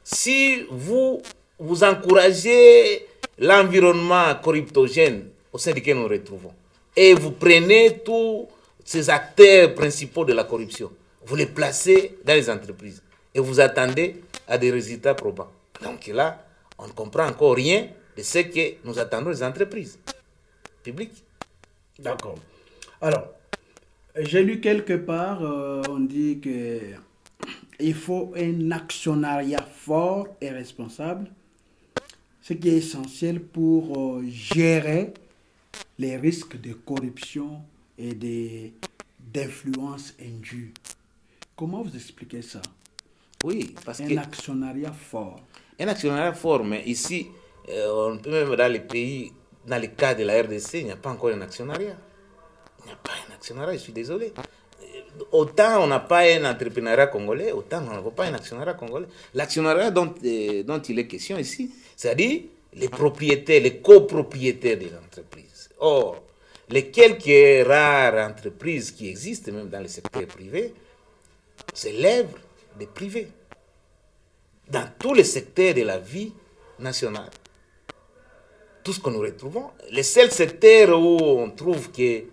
Speaker 2: Si vous encouragez l'environnement corruptogène au sein duquel nous nous retrouvons, et vous prenez tous ces acteurs principaux de la corruption, vous les placez dans les entreprises, et vous attendez à des résultats probants. Donc là, on ne comprend encore rien de ce que nous attendons des entreprises publiques.
Speaker 1: D'accord. Alors, j'ai lu quelque part, on dit que il faut un actionnariat fort et responsable, ce qui est essentiel pour gérer les risques de corruption et d'influence indue. Comment vous expliquez ça?
Speaker 2: Oui, parce
Speaker 1: un actionnariat fort.
Speaker 2: Un actionnariat fort, mais ici, on peut même dans les pays, dans le cas de la RDC, il n'y a pas encore un actionnariat. Il n'y a pas un actionnariat, je suis désolé. Autant on n'a pas un entrepreneuriat congolais, autant on n'a pas un actionnariat congolais. L'actionnariat dont il est question ici, c'est-à-dire les propriétaires, les copropriétaires de l'entreprise. Or, les quelques rares entreprises qui existent, même dans le secteur privé, c'est l'œuvre des privés. Dans tous les secteurs de la vie nationale. Tout ce que nous retrouvons, les seuls secteurs où on trouve qu'il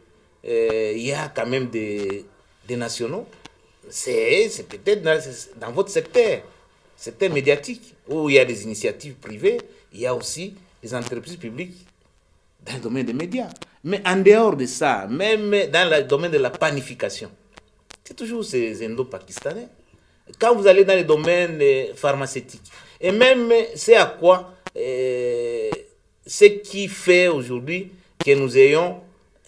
Speaker 2: y a quand même des nationaux, c'est peut-être dans votre secteur médiatique, où il y a des initiatives privées, il y a aussi des entreprises publiques dans le domaine des médias. Mais en dehors de ça, même dans le domaine de la panification, c'est toujours ces Indo-Pakistanais. Quand vous allez dans le domaine pharmaceutique, et même c'est à quoi ce qui fait aujourd'hui que nous ayons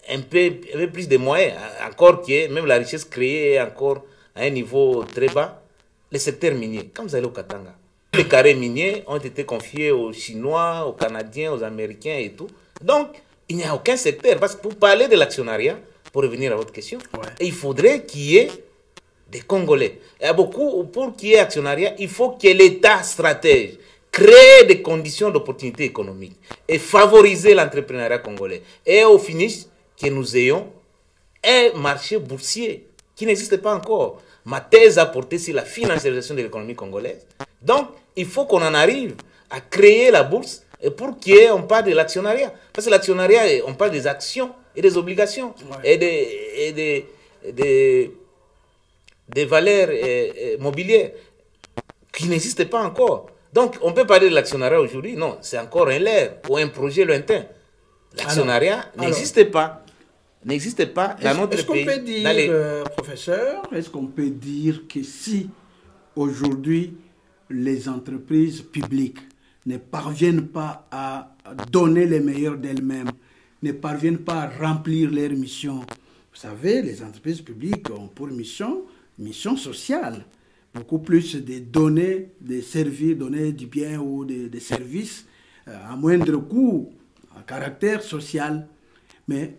Speaker 2: un peu plus de moyens, encore que même la richesse créée est encore à un niveau très bas. Le secteur minier, quand vous allez au Katanga, les carrés miniers ont été confiés aux Chinois, aux Canadiens, aux Américains et tout. Donc, il n'y a aucun secteur. Parce que pour parler de l'actionnariat, pour revenir à votre question, il faudrait qu'il y ait des Congolais. Et beaucoup, pour qu'il y ait actionnariat, il faut que l'État stratège crée des conditions d'opportunité économique et favoriser l'entrepreneuriat congolais. Et au finish, que nous ayons un marché boursier qui n'existe pas encore. Ma thèse a porté sur la financiarisation de l'économie congolaise. Donc, il faut qu'on en arrive à créer la bourse pour qu'on parle de l'actionnariat. Parce que l'actionnariat, on parle des actions et des obligations et des valeurs mobilières qui n'existent pas encore. Donc, on peut parler de l'actionnariat aujourd'hui. Non, c'est encore un leurre ou un projet lointain. L'actionnariat n'existe pas. N'existe pas dans notre pays.
Speaker 1: Est-ce qu'on peut dire, professeur, est-ce qu'on peut dire que si aujourd'hui les entreprises publiques ne parviennent pas à donner le meilleur d'elles-mêmes, ne parviennent pas à remplir leurs missions, vous savez, les entreprises publiques ont pour mission sociale, beaucoup plus de donner, de servir, donner du bien ou des services à moindre coût, à caractère social. Mais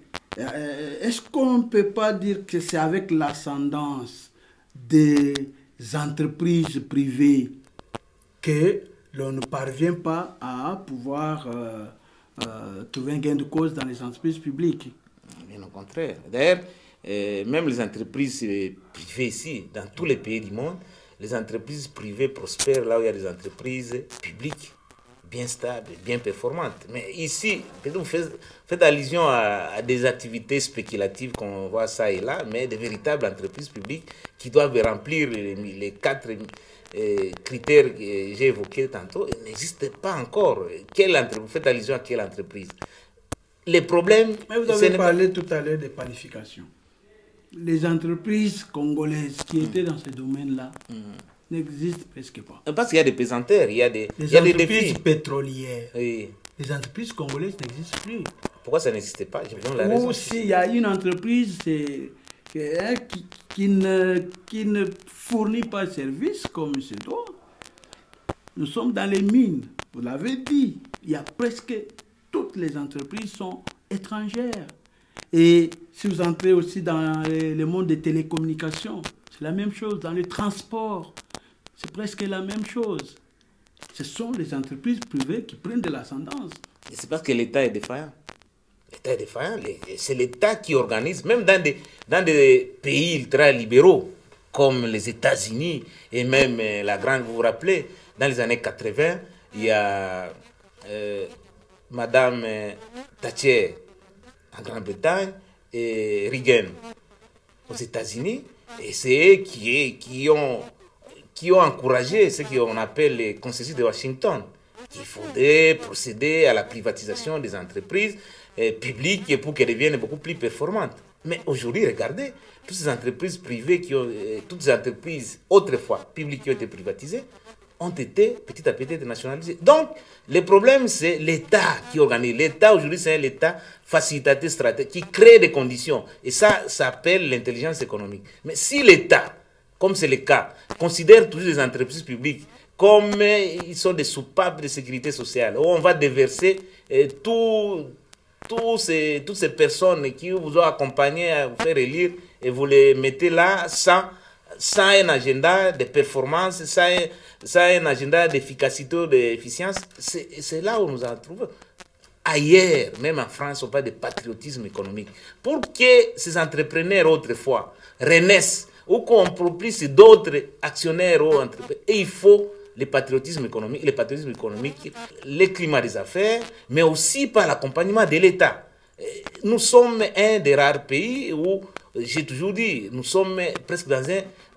Speaker 1: est-ce qu'on ne peut pas dire que c'est avec l'ascendance des entreprises privées que l'on ne parvient pas à pouvoir trouver un gain de cause dans les entreprises publiques?
Speaker 2: Bien au contraire. D'ailleurs, même les entreprises privées ici, dans tous les pays du monde, les entreprises privées prospèrent là où il y a des entreprises publiques bien stables, bien performantes. Mais ici, vous faites allusion à des activités spéculatives qu'on voit ça et là, mais des véritables entreprises publiques qui doivent remplir les 4 critères que j'ai évoqués tantôt n'existent pas encore. Vous faites allusion à quelle entreprise? Les problèmes...
Speaker 1: Mais vous avez parlé tout à l'heure des planifications. Les entreprises congolaises qui étaient dans ce domaine-là n'existent presque pas.
Speaker 2: Parce qu'il y a des pesanteurs, il y a des
Speaker 1: entreprises pétrolières. Oui. Les entreprises congolaises n'existent plus.
Speaker 2: Pourquoi ça n'existait pas?
Speaker 1: Ou s'il y a une entreprise qui ne fournit pas de service comme il se doit. Nous sommes dans les mines, vous l'avez dit. Il y a presque toutes les entreprises sont étrangères. Et si vous entrez aussi dans le monde des télécommunications, c'est la même chose. Dans les transports, c'est presque la même chose. Ce sont les entreprises privées qui prennent de l'ascendance.
Speaker 2: Et c'est parce que l'État est défaillant. L'État est défaillant. C'est l'État qui organise, même dans des pays ultra-libéraux, comme les États-Unis et même vous vous rappelez, dans les années 80, il y a Madame Thatcher en Grande-Bretagne et Reagan aux États-Unis. Et c'est eux qui ont encouragé ce qu'on appelle les consensus de Washington, qui faudrait procéder à la privatisation des entreprises publiques pour qu'elles deviennent beaucoup plus performantes. Mais aujourd'hui, regardez, toutes ces entreprises privées, toutes ces entreprises autrefois publiques qui ont été privatisées, ont été petit à petit nationalisées. Donc, le problème, c'est l'État qui organise. L'État, aujourd'hui, c'est l'État facilitateur stratégique qui crée des conditions. Et ça s'appelle l'intelligence économique. Mais si l'État, comme c'est le cas, considère toujours les entreprises publiques comme ils sont des soupapes de sécurité sociale, où on va déverser toutes ces personnes qui vous ont accompagné à vous faire élire et vous les mettez là sans un agenda de performance, sans un agenda d'efficacité ou d'efficience, c'est là où nous en trouvons. Ailleurs, même en France, on parle de patriotisme économique. Pour que ces entrepreneurs autrefois renaissent ou qu'on propulse d'autres actionnaires ou entrepreneurs, il faut le patriotisme économique, le climat des affaires, mais aussi par l'accompagnement de l'État. Nous sommes un des rares pays où, j'ai toujours dit, nous sommes presque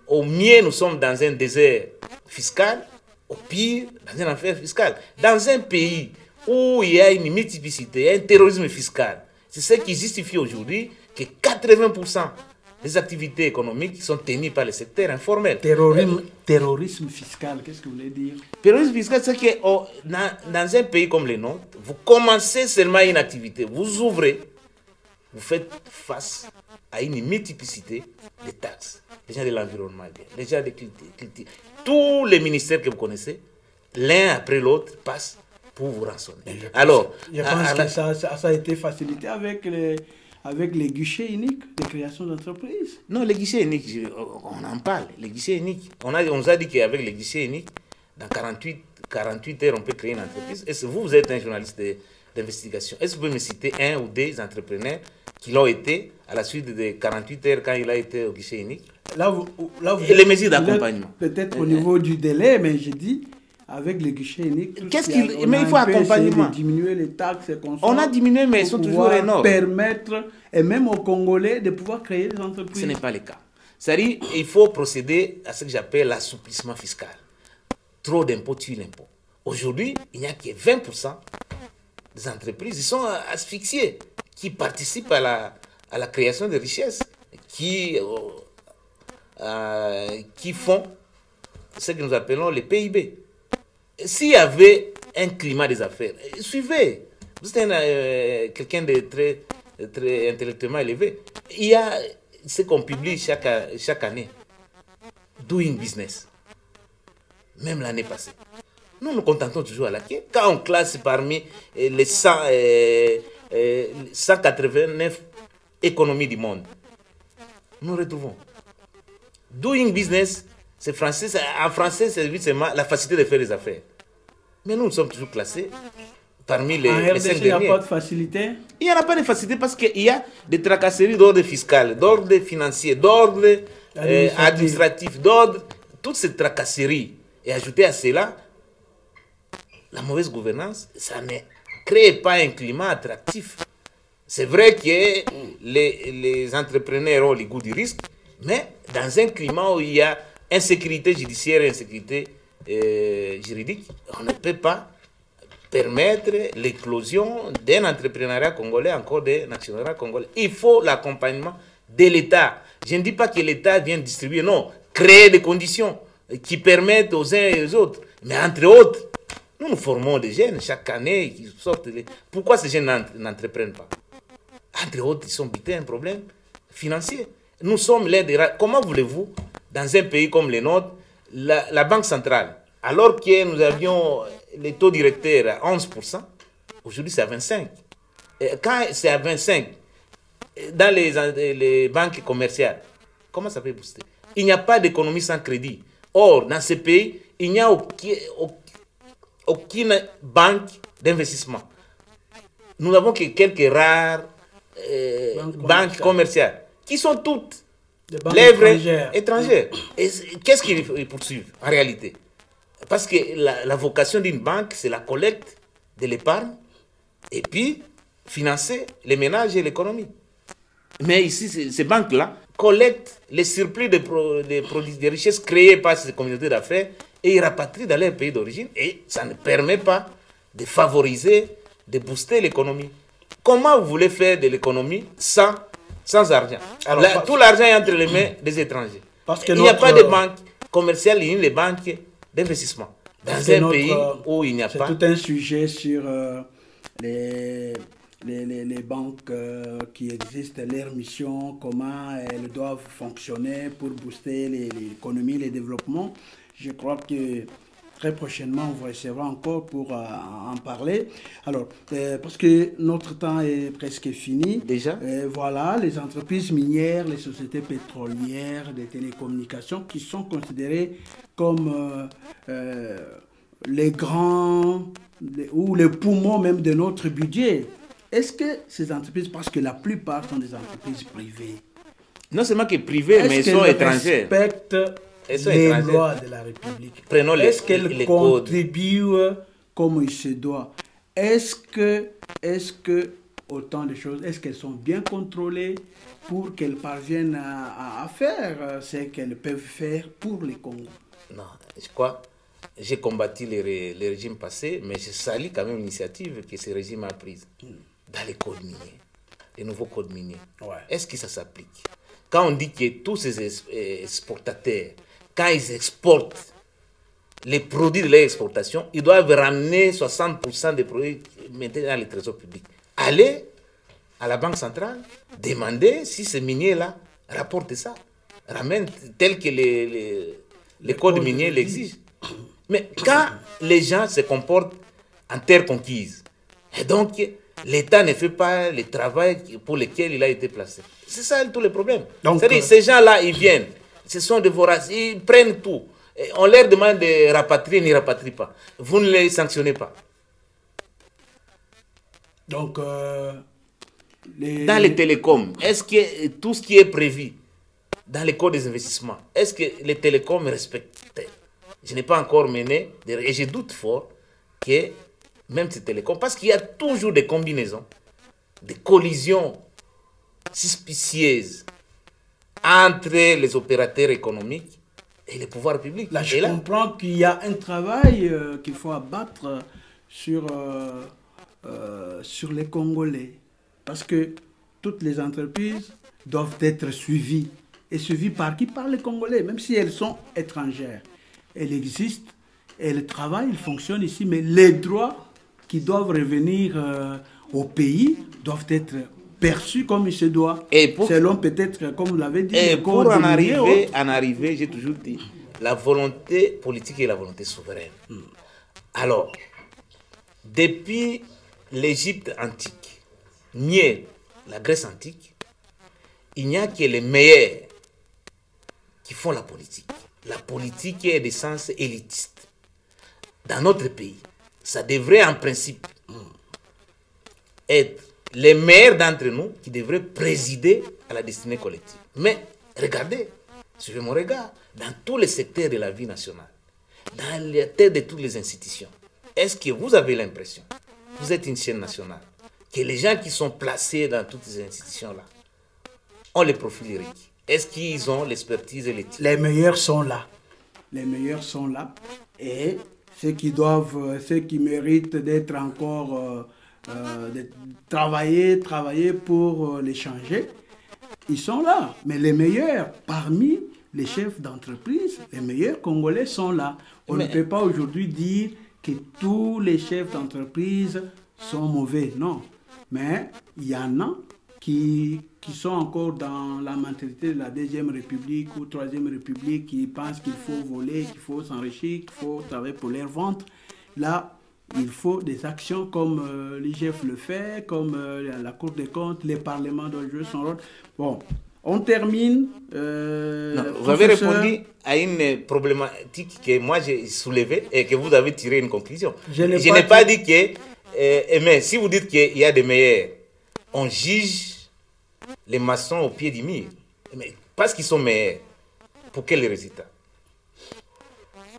Speaker 2: au mieux, nous sommes dans un désert fiscal, au pire, dans un enfer fiscal. Dans un pays où il y a une multiplicité, un terrorisme fiscal, c'est ce qui justifie aujourd'hui que 80% les activités économiques sont tenues par le secteur informel.
Speaker 1: Terrorisme fiscal, qu'est-ce que vous voulez dire?
Speaker 2: Terrorisme fiscal, c'est que dans un pays comme le nôtre, vous commencez seulement une activité, vous ouvrez, vous faites face à une multiplicité de taxes. Les gens de l'environnement, les gens de culture, tous les ministères que vous connaissez, l'un après l'autre passent pour vous rançonner. Alors,
Speaker 1: je pense que ça a été facilité avec les guichets uniques de création d'entreprise.
Speaker 2: Non, les guichets uniques, on en parle. Les guichets uniques, on nous a dit qu'avec les guichets uniques, dans 48 heures, on peut créer une entreprise. Est-ce que vous êtes un journaliste d'investigation? Est-ce que vous pouvez me citer un ou des entrepreneurs qui l'ont été à la suite de 48 heures quand il a été au guichet unique?
Speaker 1: Et
Speaker 2: les mesures d'accompagnement.
Speaker 1: Peut-être au niveau du délai, mais je dis, avec les guichets uniques,
Speaker 2: mais il faut accompagnement.
Speaker 1: Diminuer les taxes.
Speaker 2: On a diminué, mais elles sont toujours énormes.
Speaker 1: Permettre, et même aux Congolais, de pouvoir créer des entreprises.
Speaker 2: Ce n'est pas le cas. C'est-à-dire, il faut procéder à ce que j'appelle l'assouplissement fiscal. Trop d'impôts tue l'impôt. Aujourd'hui, il n'y a que 20% des entreprises qui sont asphyxiées, qui participent à la création de richesses, qui font ce que nous appelons le PIB. S'il y avait un climat des affaires, suivez, vous êtes quelqu'un de très intellectuellement élevé. Il y a ce qu'on publie chaque année, Doing Business, même l'année passée. Nous nous contentons toujours à la quai. Quand on classe parmi les 189 économies du monde, nous retrouvons Doing Business. En français, c'est justement la facilité de faire les affaires. Mais nous sommes toujours classés parmi les 5 derniers.
Speaker 1: Il n'y a pas de facilité?
Speaker 2: Il n'y en a pas de facilité parce qu'il y a des tracasseries d'ordre fiscal, d'ordre financier, d'ordre administratif, d'ordre. Toutes ces tracasseries. Et ajouter à cela la mauvaise gouvernance, ça ne crée pas un climat attractif. C'est vrai que les entrepreneurs ont le goût du risque, mais dans un climat où il y a insécurité judiciaire et insécurité juridique, on ne peut pas permettre l'éclosion d'un entrepreneuriat congolais, encore d'un actionnariat congolais. Il faut l'accompagnement de l'État. Je ne dis pas que l'État vient distribuer, non, créer des conditions qui permettent aux uns et aux autres. Mais entre autres, nous formons des jeunes chaque année qui sortent. Pourquoi ces jeunes n'entreprennent pas? Entre autres, ils sont butés à un problème financier. Nous sommes l'aide. Comment voulez-vous, dans un pays comme le nôtre, la Banque centrale, alors que nous avions les taux directeurs à 11%, aujourd'hui c'est à 25%. Et quand c'est à 25%, dans les banques commerciales, comment ça peut booster? Il n'y a pas d'économie sans crédit. Or, dans ce pays, il n'y a aucune banque d'investissement. Nous n'avons que quelques rares banques commerciales, qui sont toutes lèvres étrangères. Et qu'est-ce qu'ils poursuivent en réalité? Parce que la vocation d'une banque, c'est la collecte de l'épargne et puis financer les ménages et l'économie. Mais ici, ces banques-là collectent les surplus des richesses créées par ces communautés d'affaires et ils rapatrient dans leur pays d'origine et ça ne permet pas de favoriser, de booster l'économie. Comment vous voulez faire de l'économie sans argent? Alors, tout l'argent est entre les mains des étrangers. Il n'y a pas de banque commerciale ni de banque d'investissement. Dans un pays où il n'y a pas...
Speaker 1: C'est tout un sujet sur les banques qui existent, leurs missions, comment elles doivent fonctionner pour booster l'économie, le développement. Je crois que très prochainement, on vous recevra encore pour en parler. Alors, parce que notre temps est presque fini.
Speaker 2: Déjà?
Speaker 1: Voilà, les entreprises minières, les sociétés pétrolières, des télécommunications qui sont considérées comme les grands ou les poumons même de notre budget. Est-ce que ces entreprises, parce que la plupart sont des entreprises privées,
Speaker 2: non seulement que privées, mais elles sont étrangères.
Speaker 1: Respectent les lois de la République. Est-ce qu'elles contribuent comme il se doit? Est-ce que autant de choses, est-ce qu'elles sont bien contrôlées pour qu'elles parviennent à faire ce qu'elles peuvent faire pour les Congos?
Speaker 2: Non, je crois, j'ai combattu les régimes passés, mais je salue quand même l'initiative que ce régime a prise dans les codes miniers, les nouveaux codes miniers.
Speaker 1: Ouais.
Speaker 2: Est-ce que ça s'applique? quand on dit que tous ces exportateurs, quand ils exportent les produits de leur exportation, ils doivent ramener 60% des produits maintenant dans les trésors publics. Allez à la Banque centrale, demandez si ce minier-là rapporte ça, ramène tel que les codes miniers l'exigent. Mais quand les gens se comportent en terre conquise, et donc l'État ne fait pas le travail pour lequel il a été placé. C'est ça tout le problème. C'est-à-dire ces gens-là, ils viennent, ce sont des voraces, ils prennent tout. Et on leur demande de rapatrier, ils ne rapatrient pas. Vous ne les sanctionnez pas.
Speaker 1: Donc,
Speaker 2: dans les télécoms, est-ce que tout ce qui est prévu dans les codes des investissements, est-ce que les télécoms respectent? Je n'ai pas encore mené, et je doute fort que même ces télécoms, parce qu'il y a toujours des combinaisons, des collisions suspicieuses entre les opérateurs économiques et les pouvoirs publics.
Speaker 1: Là, je comprends qu'il y a un travail qu'il faut abattre sur les Congolais. Parce que toutes les entreprises doivent être suivies. Et suivies par qui? Par les Congolais, même si elles sont étrangères. Elles existent, elles travaillent, elles fonctionnent ici, mais les droits qui doivent revenir au pays doivent être perçus comme il se doit. Selon peut-être, comme vous l'avez dit...
Speaker 2: Et pour en arriver, j'ai toujours dit, la volonté politique et la volonté souveraine. Alors, depuis l'Égypte antique, ni la Grèce antique, il n'y a que les meilleurs qui font la politique. La politique est d'essence élitiste. Dans notre pays, ça devrait en principe être les meilleurs d'entre nous qui devraient présider à la destinée collective. Mais regardez, suivez mon regard, dans tous les secteurs de la vie nationale, dans la tête de toutes les institutions, est-ce que vous avez l'impression, vous êtes une chaîne nationale, que les gens qui sont placés dans toutes ces institutions-là ont les profils lyriques? Est-ce qu'ils ont l'expertise et l'éthique?
Speaker 1: Les meilleurs sont là. Les meilleurs sont là. Et ceux qui méritent d'être encore... de travailler pour les changer, ils sont là. Mais les meilleurs, parmi les chefs d'entreprise, les meilleurs Congolais sont là. On ne peut pas aujourd'hui dire que tous les chefs d'entreprise sont mauvais. Non. Mais il y en a qui sont encore dans la mentalité de la Deuxième République ou Troisième République, qui pensent qu'il faut voler, qu'il faut s'enrichir, qu'il faut travailler pour leur ventre. Là, il faut des actions comme l'IGF le fait, comme la Cour des comptes, les parlements doivent jouer son rôle. Bon, on termine.
Speaker 2: Non, vous avez répondu à une problématique que moi j'ai soulevée et que vous avez tiré une conclusion. Je n'ai pas dit que... mais si vous dites qu'il y a des meilleurs, on juge les maçons au pied du mur. Mais parce qu'ils sont meilleurs, pour quel résultat?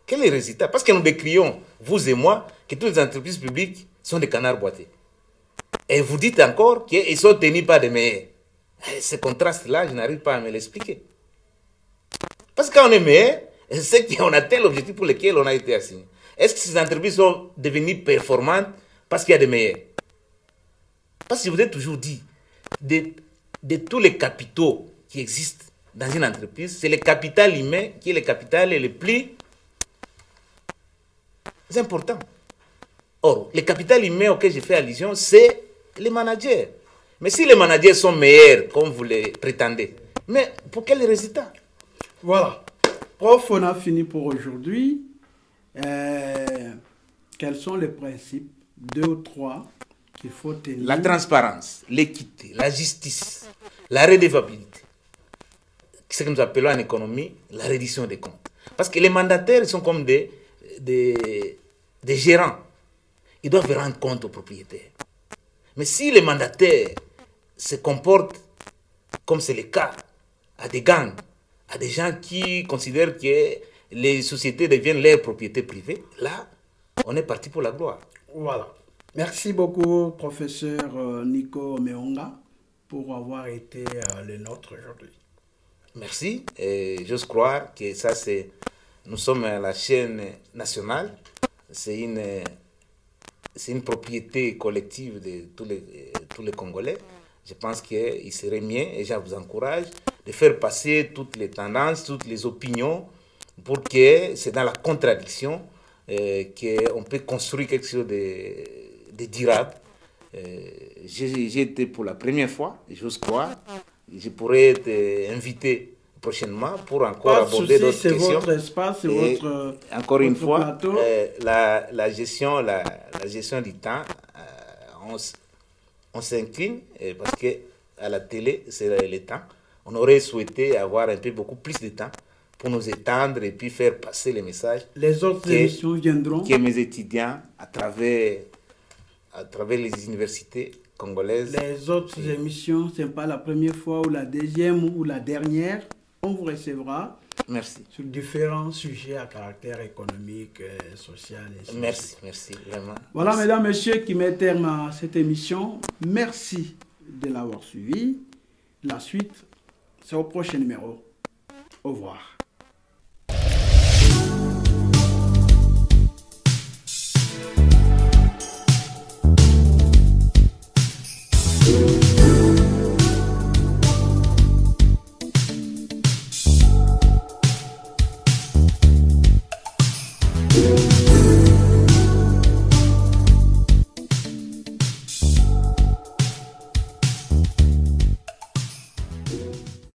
Speaker 2: Quel est le résultat? Parce que nous décrions, vous et moi, que toutes les entreprises publiques sont des canards boités. Et vous dites encore qu'ils sont tenus par des meilleurs. Ce contraste-là, je n'arrive pas à me l'expliquer. Parce que quand on est meilleur, c'est qu'on a tel objectif pour lequel on a été assigné. Est-ce que ces entreprises sont devenues performantes parce qu'il y a des meilleurs? Parce que je vous ai toujours dit, de tous les capitaux qui existent dans une entreprise, c'est le capital humain qui est le capital le plus important. Or, le capital humain auquel j'ai fait allusion, c'est les managers. Mais si les managers sont meilleurs, comme vous le prétendez, mais pour quel résultat?
Speaker 1: Voilà. Prof, on a fini pour aujourd'hui. Quels sont les principes, 2 ou 3, qu'il faut tenir?
Speaker 2: La transparence, l'équité, la justice, la redevabilité. Ce que nous appelons en économie la reddition des comptes. Parce que les mandataires sont comme des gérants. Ils doivent rendre compte aux propriétaires. Mais si les mandataires se comportent comme c'est le cas à des gangs, à des gens qui considèrent que les sociétés deviennent leurs propriétés privées, là, on est parti pour la gloire.
Speaker 1: Voilà. Merci beaucoup, professeur Nico Meonga, pour avoir été le nôtre aujourd'hui.
Speaker 2: Merci. Et j'ose croire que ça, c'est... Nous sommes à la chaîne nationale. C'est une propriété collective de tous les Congolais. Je pense qu'il serait mieux, et je vous encourage, de faire passer toutes les tendances, toutes les opinions, pour que c'est dans la contradiction qu'on peut construire quelque chose de durable. J'ai été pour la première fois, j'ose croire. Je pourrais être invité prochainement pour encore aborder d'autres questions.
Speaker 1: C'est votre espace, c'est votre
Speaker 2: encore une fois,
Speaker 1: plateau.
Speaker 2: La gestion du temps, on s'incline parce que à la télé, c'est le temps. On aurait souhaité avoir un peu beaucoup plus de temps pour nous étendre et puis faire passer les messages.
Speaker 1: Les autres émissions viendront.
Speaker 2: Que mes étudiants, à travers les universités congolaises.
Speaker 1: Les autres émissions, ce n'est pas la première fois ou la deuxième ou la dernière. On vous recevra.
Speaker 2: Merci.
Speaker 1: Sur différents sujets à caractère économique, social. Et
Speaker 2: merci, vraiment.
Speaker 1: Voilà,
Speaker 2: merci.
Speaker 1: mesdames, messieurs, qui met terme à cette émission. Merci de l'avoir suivi. La suite, c'est au prochain numéro. Au revoir.